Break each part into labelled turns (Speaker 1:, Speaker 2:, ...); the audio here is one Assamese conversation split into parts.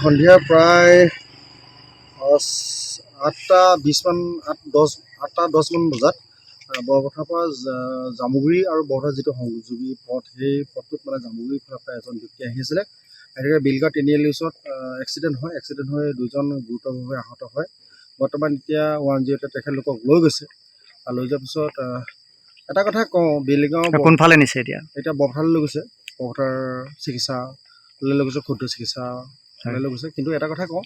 Speaker 1: সন্ধিয়া প্ৰায় 8:20 8:10 বজাত বৰপথাৰ পৰা জামুগুৰি আৰু বৰপথাৰ যিটো সংযোগী পথ সেই পথটোত মানে জামুগুৰিৰ ফালৰ পৰা এজন ব্যক্তি আহি আছিলে। এনেকৈ বিলগা তিনিআলিৰ ওচৰত এক্সিডেণ্ট হৈ দুজন গুৰুতৰভাৱে আহত হয়। বৰ্তমান এতিয়া 108 তেখেতলোকক লৈ গৈছে। আৰু লৈ যোৱাৰ পিছত এটা কথা কওঁ, বেলিগাঁও
Speaker 2: কোনফালে নিছে
Speaker 1: এতিয়া বৰপথাৰলৈ লৈ গৈছে। বৰপথাৰ চিকিৎসালয়লৈ লৈ গৈছে, ক্ষুদ্ৰ চিকিৎসালয়লৈ লৈ গৈছে। কিন্তু এটা কথা কওঁ,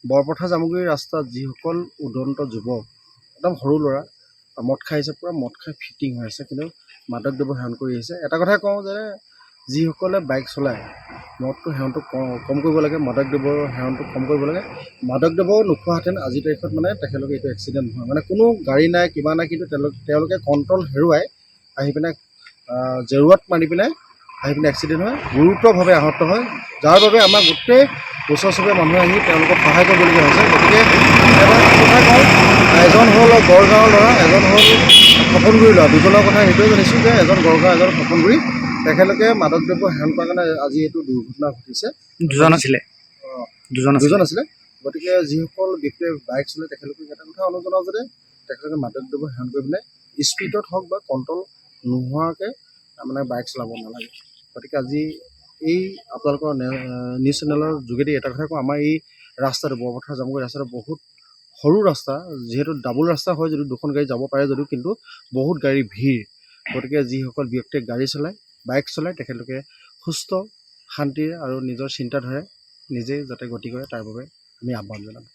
Speaker 1: বৰপথাৰ জামুগুৰি ৰাস্তাত যিসকল উদন্ত যুৱক, একদম সৰু ল'ৰা মদ খাই আহিছে, পূৰা মদ খাই ফিটিং হৈ আছে, কিন্তু মাদক দ্ৰব্য সেৱন কৰি আহিছে। এটা কথা কওঁ যে যিসকলে বাইক চলায় মদটো সেৱনটো কম কৰিব লাগে, মাদক দ্ৰব্যৰ সেৱনটো কম কৰিব লাগে। মাদক দ্ৰব্য নোখোৱাহেঁতেন আজিৰ তাৰিখত মানে তেখেতলোকে এইটো এক্সিডেণ্ট নহয়, মানে কোনো গাড়ী নাই কিবা নাই, কিন্তু তেওঁলোকে কণ্ট্ৰল হেৰুৱাই আহি পিনে জেৰুৱাত মাৰি পিনে আহি পিনে এক্সিডেণ্ট হয়, গুৰুতৰভাৱে আহত হয়, যাৰ বাবে আমাৰ গোটেই ওচৰ চুবুৰীয়া মানুহে আহি তেওঁলোকক সহায় কৰিবলগীয়া হৈছে। গতিকে এটা কথা কওঁ, এজন হ'ল গড়গাঁৱৰ ল'ৰা, এজন হ'ল সপনগুৰিৰ ল'ৰা। দুজনৰ কথা সেইটোৱে জানিছোঁ যে এজন গড়গাঁও, এজন সপনগুৰি। তেখেতলোকে মাদক দ্ৰব্য সেৱন কৰাৰ কাৰণে আজি এইটো দুৰ্ঘটনা ঘটিছে। দুজন আছিলে। গতিকে যিসকল ব্যক্তিয়ে বাইক চলায় তেখেতলোকে এটা কথা অনুৰোধ জনাওঁ যে তেখেতলোকে মাদক দ্ৰব্য সেৱন কৰি পিনে স্পীডত হওক বা কণ্ট্ৰল নোহোৱাকৈ মানে বাইক চলাব নালাগে। গতিকে আজি এই আপোনালোকৰ নিউজ চেনেলৰ যোগেদি এটা কথা কওঁ, আমাৰ এই ৰাস্তাটো বৰপথাৰ জামুগুৰি ৰাস্তাটো বহুত সৰু ৰাস্তা, যিহেতু ডাবুল ৰাস্তা হয় যদিও দুখন গাড়ী যাব পাৰে যদিও, কিন্তু বহুত গাড়ী ভিৰ। গতিকে যিসকল ব্যক্তিয়ে গাড়ী চলায়, বাইক চলায়, তেখেতলোকে সুস্থ শান্তিৰে আৰু নিজৰ চিন্তাধাৰে নিজে যাতে গতি কৰে তাৰ বাবে আমি আহ্বান জনাম।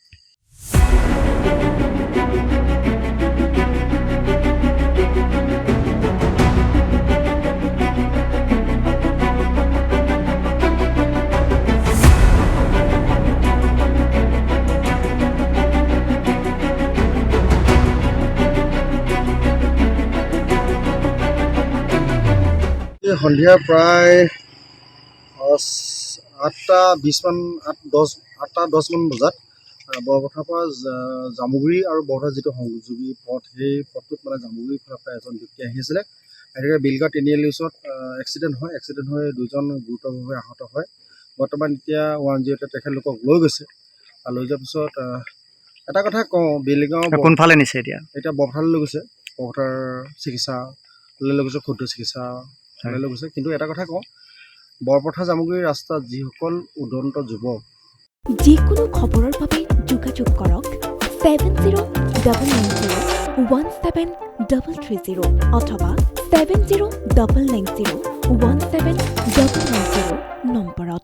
Speaker 1: সন্ধিয়া প্ৰায় 8:10 বজাত বৰপথাৰ পৰা জামুগুৰি আৰু বৰপথাৰ যিটো সংযোগী পথ সেই পথটোত মানে জামুগুৰিৰ ফালৰ পৰা এজন ব্যক্তি আহি আছিলে। এনেকৈ বিলগা তিনিআলিৰ ওচৰত এক্সিডেণ্ট হৈ দুজন গুৰুতৰভাৱে আহত হয়। বৰ্তমান এতিয়া 108 তেখেতলোকক লৈ গৈছে। আৰু লৈ যোৱাৰ পিছত এটা কথা কওঁ, বেলিগাঁও
Speaker 2: কোনফালে নিছে
Speaker 1: এতিয়া বৰপথাৰলৈ লৈ গৈছে। বৰপথাৰ চিকিৎসালয়লৈ লৈ গৈছে, ক্ষুদ্ৰ চিকিৎসালয়লৈ লৈ গৈছে। কিন্তু এটা কথা কওঁ, বৰপথাৰ জামুগুৰি ৰাস্তাত যিসকল উদন্ত যুৱক,
Speaker 3: যিকোনো খবৰৰ বাবে যোগাযোগ কৰক 7090173330 অথবা 7099017990 নম্বৰত।